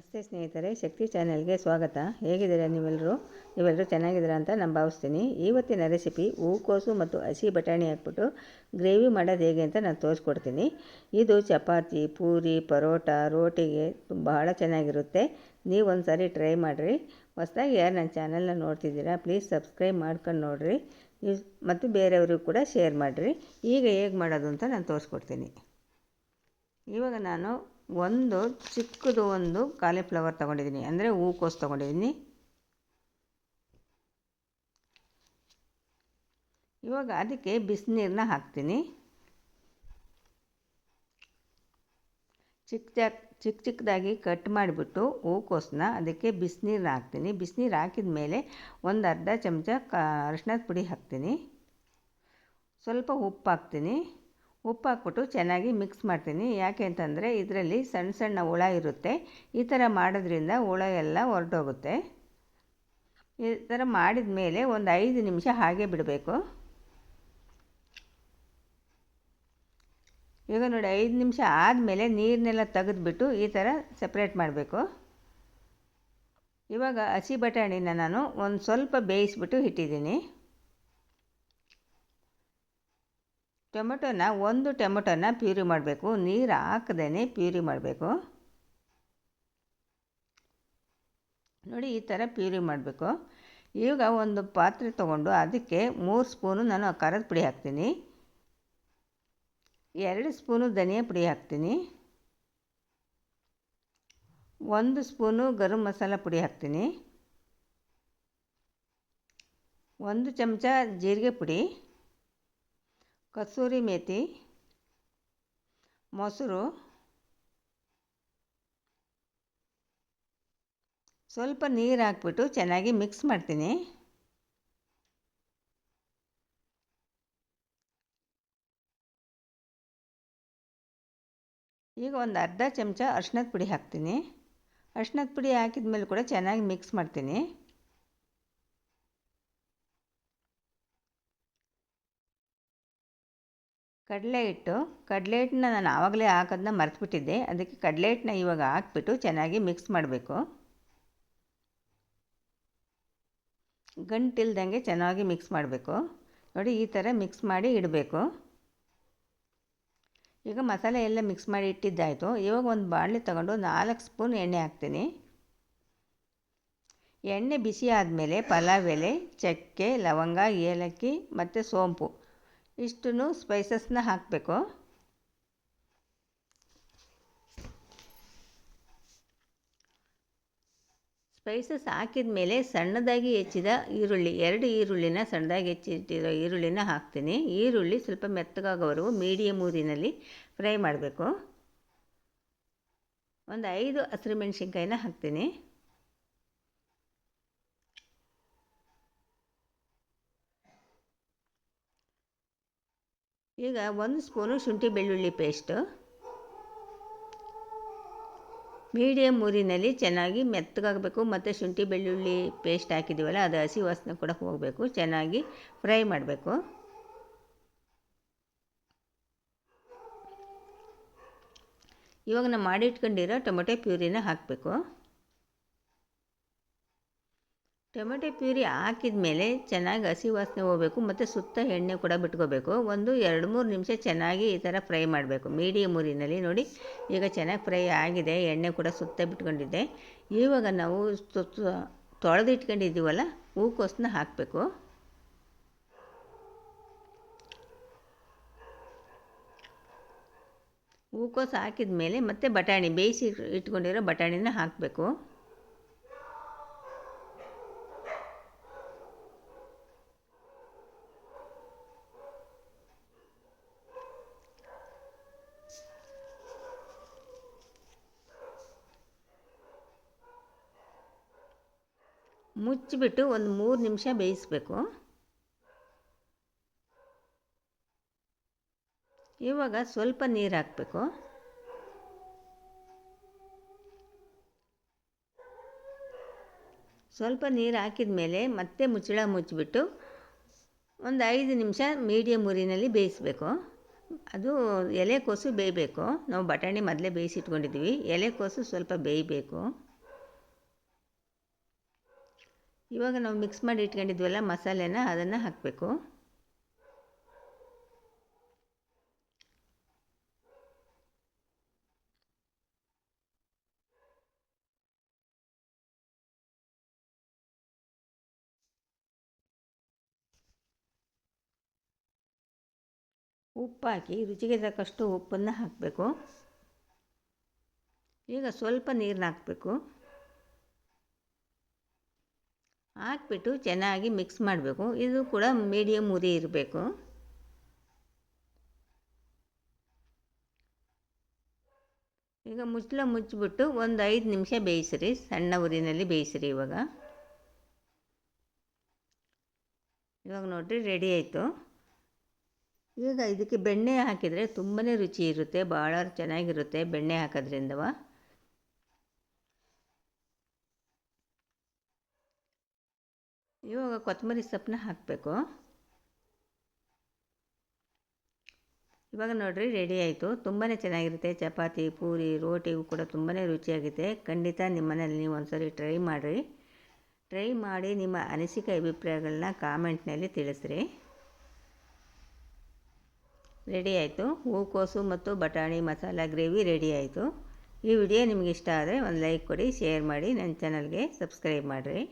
ನಮಸ್ತೆ ಸ್ನೇಹಿತರೆ, ಶಕ್ತಿ ಚಾನೆಲ್ಗೆ ಸ್ವಾಗತ. ಹೇಗಿದ್ದೀರಾ ನೀವೆಲ್ಲರೂ ಚೆನ್ನಾಗಿದ್ದೀರಾ ಅಂತ ನಾನು ಭಾವಿಸ್ತೀನಿ. ಇವತ್ತಿನ ರೆಸಿಪಿ ಹೂಕೋಸು ಮತ್ತು ಹಸಿ ಬಟಾಣಿ ಹಾಕ್ಬಿಟ್ಟು ಗ್ರೇವಿ ಮಾಡೋದು ಹೇಗೆ ಅಂತ ನಾನು ತೋರಿಸ್ಕೊಡ್ತೀನಿ. ಇದು ಚಪಾತಿ, ಪೂರಿ, ಪರೋಟ, ರೋಟಿಗೆ ಬಹಳ ಚೆನ್ನಾಗಿರುತ್ತೆ. ನೀವು ಒಂದು ಸಾರಿ ಟ್ರೈ ಮಾಡಿರಿ. ಹೊಸದಾಗಿ ಯಾರು ನನ್ನ ಚಾನಲ್ನ ನೋಡ್ತಿದ್ದೀರಾ ಪ್ಲೀಸ್ ಸಬ್ಸ್ಕ್ರೈಬ್ ಮಾಡ್ಕೊಂಡು ನೋಡಿರಿ ಮತ್ತು ಬೇರೆಯವ್ರಿಗೂ ಕೂಡ ಶೇರ್ ಮಾಡಿರಿ. ಈಗ ಹೇಗೆ ಮಾಡೋದು ಅಂತ ನಾನು ತೋರಿಸ್ಕೊಡ್ತೀನಿ. ಇವಾಗ ನಾನು ಚಿಕ್ಕದು ಕಾಲಿಫ್ಲವರ್ ತೊಗೊಂಡಿದ್ದೀನಿ, ಅಂದರೆ ಹೂಕೋಸು ತೊಗೊಂಡಿದ್ದೀನಿ. ಇವಾಗ ಅದಕ್ಕೆ ಬಿಸಿನೀರನ್ನ ಹಾಕ್ತೀನಿ. ಚಿಕ್ಕದಾಗಿ ಕಟ್ ಮಾಡಿಬಿಟ್ಟು ಹೂಕೋಸನ್ನ ಅದಕ್ಕೆ ಬಿಸಿನೀರನ್ನ ಹಾಕ್ತೀನಿ. ಬಿಸಿನೀರು ಹಾಕಿದ ಮೇಲೆ ಒಂದು ಅರ್ಧ ಚಮಚ ಅರಿಶಿಣದ ಪುಡಿ ಹಾಕ್ತೀನಿ. ಸ್ವಲ್ಪ ಉಪ್ಪು ಹಾಕ್ತೀನಿ. ಉಪ್ಪು ಹಾಕ್ಬಿಟ್ಟು ಚೆನ್ನಾಗಿ ಮಿಕ್ಸ್ ಮಾಡ್ತೀನಿ. ಯಾಕೆ ಅಂತಂದರೆ ಇದರಲ್ಲಿ ಸಣ್ಣ ಸಣ್ಣ ಹುಳ ಇರುತ್ತೆ. ಈ ಥರ ಮಾಡೋದ್ರಿಂದ ಹುಳ ಎಲ್ಲ ಹೊರಟೋಗುತ್ತೆ. ಈ ಥರ ಮಾಡಿದ ಮೇಲೆ ಒಂದು 5 ನಿಮಿಷ ಹಾಗೆ ಬಿಡಬೇಕು. ಈಗ ನೋಡಿ 5 ನಿಮಿಷ ಆದಮೇಲೆ ನೀರನ್ನೆಲ್ಲ ತೆಗೆದುಬಿಟ್ಟು ಈ ಥರ ಸಪ್ರೇಟ್ ಮಾಡಬೇಕು. ಇವಾಗ ಹಸಿ ಬಟಾಣಿನ ನಾನು ಒಂದು ಸ್ವಲ್ಪ ಬೇಯಿಸ್ಬಿಟ್ಟು ಇಟ್ಟಿದ್ದೀನಿ. ಒಂದು ಟೊಮೆಟೊನ ಪ್ಯೂರಿ ಮಾಡಬೇಕು. ನೀರು ಹಾಕದೇ ಪ್ಯೂರಿ ಮಾಡಬೇಕು. ನೋಡಿ ಈ ಥರ ಪ್ಯೂರಿ ಮಾಡಬೇಕು. ಈಗ ಒಂದು ಪಾತ್ರೆ ತೊಗೊಂಡು ಅದಕ್ಕೆ 3 ಸ್ಪೂನು ನಾನು ಖಾರದ ಪುಡಿ ಹಾಕ್ತೀನಿ. 2 ಸ್ಪೂನು ಧನಿಯಾ ಪುಡಿ ಹಾಕ್ತೀನಿ. 1 ಸ್ಪೂನು ಗರಂ ಮಸಾಲ ಪುಡಿ ಹಾಕ್ತೀನಿ. 1 ಚಮಚ ಜೀರಿಗೆ ಪುಡಿ, ಕಸೂರಿ ಮೇಥಿ, ಮೊಸರು, ಸ್ವಲ್ಪ ನೀರು ಹಾಕ್ಬಿಟ್ಟು ಚೆನ್ನಾಗಿ ಮಿಕ್ಸ್ ಮಾಡ್ತೀನಿ. ಈಗ ಒಂದು ಅರ್ಧ ಚಮಚ ಅರಿಶಿಣದ ಪುಡಿ ಹಾಕ್ತೀನಿ. ಅರಿಶಿಣದ ಪುಡಿ ಹಾಕಿದ ಮೇಲೆ ಕೂಡ ಚೆನ್ನಾಗಿ ಮಿಕ್ಸ್ ಮಾಡ್ತೀನಿ. ಕಡಲೆ ಹಿಟ್ಟನ್ನ ನಾನು ಆವಾಗಲೇ ಹಾಕೋದನ್ನ ಮರೆತುಬಿಟ್ಟಿದ್ದೆ. ಅದಕ್ಕೆ ಕಡಲೆ ಹಿಟ್ಟನ್ನ ಇವಾಗ ಹಾಕ್ಬಿಟ್ಟು ಚೆನ್ನಾಗಿ ಮಿಕ್ಸ್ ಮಾಡಬೇಕು. ಗಂಟಿಲ್ದಂಗೆ ಚೆನ್ನಾಗಿ ಮಿಕ್ಸ್ ಮಾಡಬೇಕು. ನೋಡಿ ಈ ಥರ ಮಿಕ್ಸ್ ಮಾಡಿ ಇಡಬೇಕು. ಈಗ ಮಸಾಲೆ ಎಲ್ಲ ಮಿಕ್ಸ್ ಮಾಡಿ ಇಟ್ಟಿದ್ದಾಯಿತು. ಇವಾಗ ಒಂದು ಬಾಣಲೆ ತಗೊಂಡು 4 ಸ್ಪೂನ್ ಎಣ್ಣೆ ಹಾಕ್ತೀನಿ. ಎಣ್ಣೆ ಬಿಸಿ ಆದಮೇಲೆ ಪಲಾವ್ ಎಲೆ, ಚಕ್ಕೆ, ಲವಂಗ, ಏಲಕ್ಕಿ ಮತ್ತು ಸೋಂಪು ಇಷ್ಟನ್ನು ಸ್ಪೈಸಸ್ನ ಹಾಕಬೇಕು. ಸ್ಪೈಸಸ್ ಹಾಕಿದ ಮೇಲೆ ಸಣ್ಣದಾಗಿ ಹೆಚ್ಚಿದ ಈರುಳ್ಳಿ, 2 ಈರುಳ್ಳಿನ ಸಣ್ಣದಾಗಿ ಹೆಚ್ಚಿಟ್ಟಿರೋ ಈರುಳ್ಳಿನ ಹಾಕ್ತೀನಿ. ಈರುಳ್ಳಿ ಸ್ವಲ್ಪ ಮೆತ್ತಗಾಗೋವರೆಗೂ ಮೀಡಿಯಮ್ ಊರಿನಲ್ಲಿ ಫ್ರೈ ಮಾಡಬೇಕು. ಒಂದು 5 ಹಸಿರುಮೆಣಸಿನ್ಕಾಯಿನ ಹಾಕ್ತೀನಿ. ಈಗ 1 ಸ್ಪೂನು ಶುಂಠಿ ಬೆಳ್ಳುಳ್ಳಿ ಪೇಸ್ಟು. ಮೀಡಿಯಮ್ ಊರಿನಲ್ಲಿ ಚೆನ್ನಾಗಿ ಮೆತ್ತಗಾಗಬೇಕು ಮತ್ತು ಶುಂಠಿ ಬೆಳ್ಳುಳ್ಳಿ ಪೇಸ್ಟ್ ಹಾಕಿದ್ದೀವಲ್ಲ ಅದು ಹಸಿ ವಾಸನೆ ಕೂಡ ಹೋಗಬೇಕು. ಚೆನ್ನಾಗಿ ಫ್ರೈ ಮಾಡಬೇಕು. ಇವಾಗ ನಾವು ಮಾಡಿಟ್ಕೊಂಡಿರೋ ಟೊಮೆಟೊ ಪ್ಯೂರಿನ ಹಾಕಬೇಕು. ಟೊಮೆಟೊ ಪ್ಯೂರಿ ಹಾಕಿದ ಮೇಲೆ ಚೆನ್ನಾಗಿ ಹಸಿ ವಾಸನೆ ಹೋಗಬೇಕು ಮತ್ತು ಸುತ್ತ ಎಣ್ಣೆ ಕೂಡ ಬಿಟ್ಕೋಬೇಕು. ಒಂದು 2-3 ನಿಮಿಷ ಚೆನ್ನಾಗಿ ಈ ಥರ ಫ್ರೈ ಮಾಡಬೇಕು ಮೀಡಿಯಮ್ ಊರಿನಲ್ಲಿ. ನೋಡಿ ಈಗ ಚೆನ್ನಾಗಿ ಫ್ರೈ ಆಗಿದೆ, ಎಣ್ಣೆ ಕೂಡ ಸುತ್ತ ಬಿಟ್ಕೊಂಡಿದ್ದೆ. ಇವಾಗ ನಾವು ತೊಳೆದಿಟ್ಕೊಂಡಿದ್ದೀವಲ್ಲ ಹೂಕೋಸನ್ನ ಹಾಕಬೇಕು. ಹೂಕೋಸು ಹಾಕಿದ ಮೇಲೆ ಮತ್ತೆ ಬಟಾಣಿ ಬೇಯಿಸಿ ಇಟ್ಕೊಂಡಿರೋ ಬಟಾಣಿನ ಹಾಕಬೇಕು. ಮುಚ್ಚಿಬಿಟ್ಟು ಒಂದು 3 ನಿಮಿಷ ಬೇಯಿಸಬೇಕು. ಇವಾಗ ಸ್ವಲ್ಪ ನೀರು ಹಾಕಬೇಕು. ಸ್ವಲ್ಪ ನೀರು ಹಾಕಿದ ಮೇಲೆ ಮತ್ತೆ ಮುಚ್ಚಳ ಮುಚ್ಚಿಬಿಟ್ಟು ಒಂದು 5 ನಿಮಿಷ ಮೀಡಿಯಮ್ ಊರಿನಲ್ಲಿ ಬೇಯಿಸಬೇಕು. ಅದು ಎಲೆಕೋಸು ಬೇಯಬೇಕು. ನಾವು ಬಟಾಣಿ ಮೊದಲೇ ಬೇಯಿಸಿಟ್ಕೊಂಡಿದ್ದೀವಿ. ಎಲೆಕೋಸು ಸ್ವಲ್ಪ ಬೇಯಬೇಕು. ಇವಾಗ ನಾವು ಮಿಕ್ಸ್ ಮಾಡಿ ಇಟ್ಕೊಂಡಿದ್ವಲ್ಲ ಮಸಾಲೆನ ಅದನ್ನು ಹಾಕಬೇಕು. ಉಪ್ಪು ಹಾಕಿ ರುಚಿಗೆ ತಕ್ಕಷ್ಟು ಉಪ್ಪನ್ನು ಹಾಕಬೇಕು. ಈಗ ಸ್ವಲ್ಪ ನೀರನ್ನ ಹಾಕಬೇಕು. ಹಾಕ್ಬಿಟ್ಟು ಚೆನ್ನಾಗಿ ಮಿಕ್ಸ್ ಮಾಡಬೇಕು. ಇದು ಕೂಡ ಮೀಡಿಯಮ್ ಉರಿ ಇರಬೇಕು. ಈಗ ಮುಚ್ಚಿಬಿಟ್ಟು ಒಂದು 5 ನಿಮಿಷ ಬೇಯಿಸಿರಿ, ಸಣ್ಣ ಉರಿನಲ್ಲಿ ಬೇಯಿಸಿರಿ. ಇವಾಗ ನೋಡಿರಿ ರೆಡಿ ಆಯಿತು. ಈಗ ಇದಕ್ಕೆ ಬೆಣ್ಣೆ ಹಾಕಿದರೆ ತುಂಬಾ ರುಚಿ ಇರುತ್ತೆ, ಭಾಳ ಚೆನ್ನಾಗಿರುತ್ತೆ ಬೆಣ್ಣೆ ಹಾಕೋದ್ರಿಂದವ. ಇವಾಗ ಕೊತ್ತಂಬರಿ ಸೊಪ್ಪನ್ನ ಹಾಕಬೇಕು. ಇವಾಗ ನೋಡಿರಿ ರೆಡಿ ಆಯಿತು. ತುಂಬಾ ಚೆನ್ನಾಗಿರುತ್ತೆ, ಚಪಾತಿ, ಪೂರಿ, ರೋಟಿಗೂ ಕೂಡ ತುಂಬಾ ರುಚಿಯಾಗುತ್ತೆ. ಖಂಡಿತ ನಿಮ್ಮ ಮನೇಲಿ ನೀವು ಒಂದ್ಸರಿ ಟ್ರೈ ಮಾಡಿ ನಿಮ್ಮ ಅನಿಸಿಕೆ ಅಭಿಪ್ರಾಯಗಳನ್ನ ಕಾಮೆಂಟ್ನಲ್ಲಿ ತಿಳಿಸ್ರಿ. ರೆಡಿ ಆಯಿತು. ಹೂಕೋಸು ಮತ್ತು ಬಟಾಣಿ ಮಸಾಲ ಗ್ರೇವಿ ರೆಡಿ ಆಯಿತು. ಈ ವಿಡಿಯೋ ನಿಮಗೆ ಇಷ್ಟ ಆದರೆ ಒಂದು ಲೈಕ್ ಕೊಡಿ, ಶೇರ್ ಮಾಡಿ, ನನ್ನ ಚಾನಲ್ಗೆ ಸಬ್ಸ್ಕ್ರೈಬ್ ಮಾಡಿರಿ.